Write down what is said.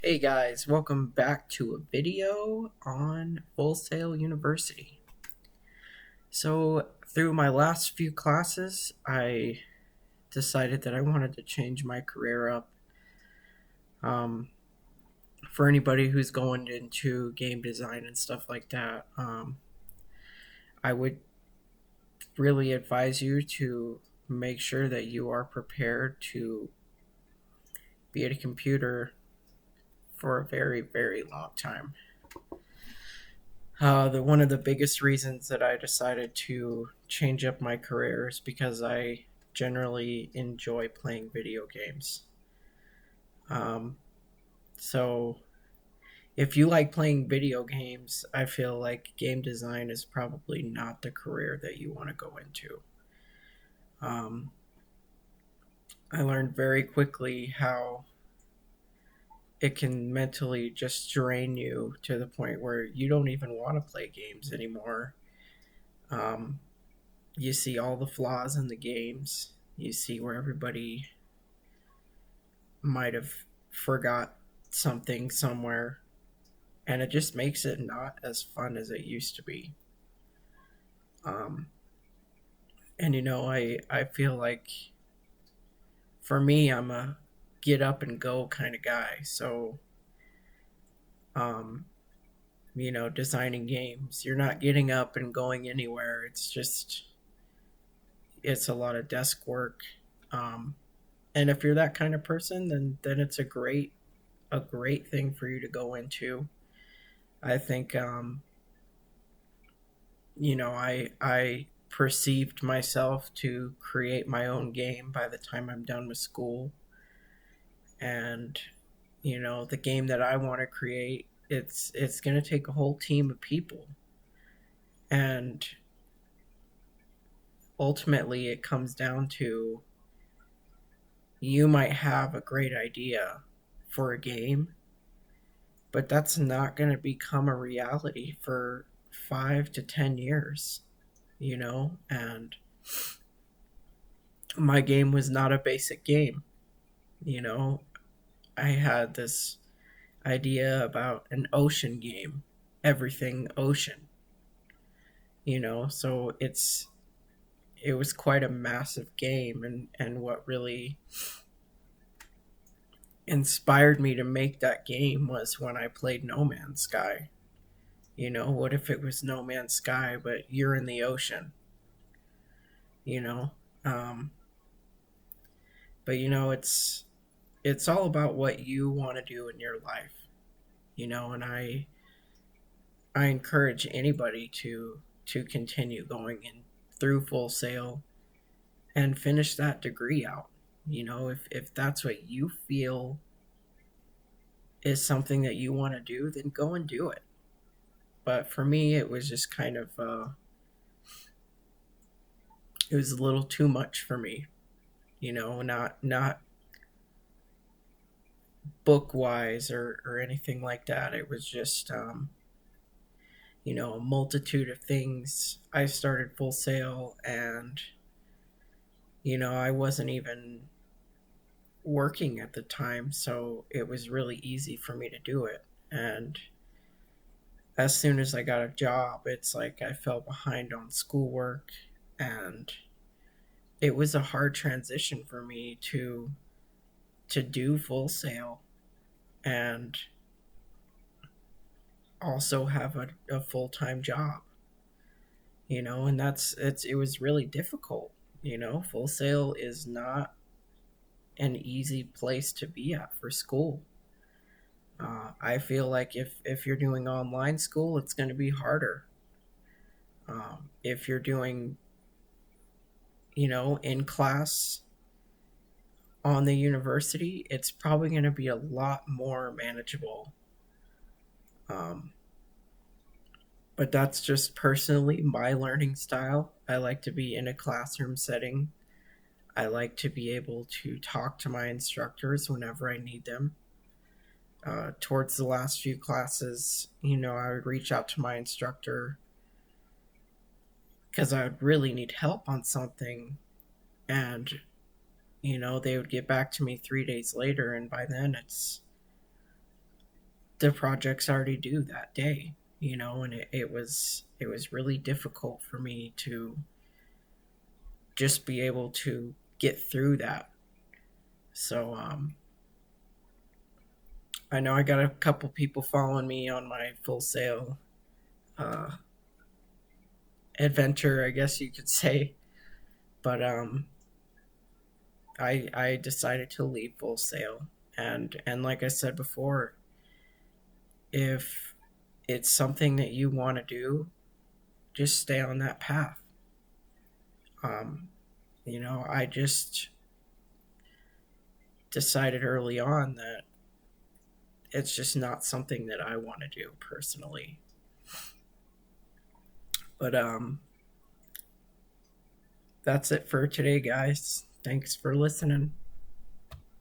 Hey guys, welcome back to a video on Fullsail University. So, through my last few classes, I decided that I wanted to change my career up. Um, for anybody who's going into game design and stuff like that, I would really advise you to make sure that you are prepared to be at a computer for a very, very long time. The one of the biggest reasons that I decided to change up my career is because I generally enjoy playing video games. Um, so if you like playing video games, I feel like game design is probably not the career that you want to go into. Um, I learned very quickly how it can mentally just drain you to the point where you don't even want to play games anymore. Um, you see all the flaws in the games. You see where everybody might have forgot something somewhere, and it just makes it not as fun as it used to be. Um, and I feel like for me, I'm a get up and go kind of guy. So, um, designing games, you're not getting up and going anywhere. It's a lot of desk work. Um, and if you're that kind of person, then it's a great thing for you to go into. I think I perceived myself to create my own game by the time I'm done with school, and the game that I want to create, it's going to take a whole team of people, and ultimately it comes down to you might have a great idea for a game, but that's not going to become a reality for 5 to 10 years, and my game was not a basic game. You know, I had this idea about an ocean game, everything ocean, so it was quite a massive game, and what really inspired me to make that game was when I played No Man's Sky. What if it was No Man's Sky but you're in the ocean, you know? Um but it's all about what you want to do in your life, and I encourage anybody to continue going in through Fullsail and finish that degree out. If that's what you feel is something that you want to do, then go and do it. But for me, it was just kind of it was a little too much for me. Not book wise or anything like that. It was just a multitude of things. I started Fullsail, and I wasn't even working at the time, so it was really easy for me to do it. And as soon as I got a job, it's like I fell behind on schoolwork, and it was a hard transition for me to do Fullsail and also have a full-time job. And it was really difficult. Fullsail is not an easy place to be at for school. I feel like if you're doing online school, it's going to be harder. If you're doing, in class on the university, it's probably going to be a lot more manageable. Um, but that's just personally my learning style. I like to be in a classroom setting. I like to be able to talk to my instructors whenever I need them. Towards the last few classes, I would reach out to my instructor because I would really need help on something, and they would get back to me 3 days later, and by then the projects already due that day, you know, and it was really difficult for me to just be able to get through that. So I know I got a couple people following me on my Full Sail uh, adventure, I guess you could say. But I decided to leave Full Sail, and like I said before, if it's something that you want to do, just stay on that path. Um, you know, I just decided early on that it's just not something that I want to do personally. But that's it for today, guys. Thanks for listening.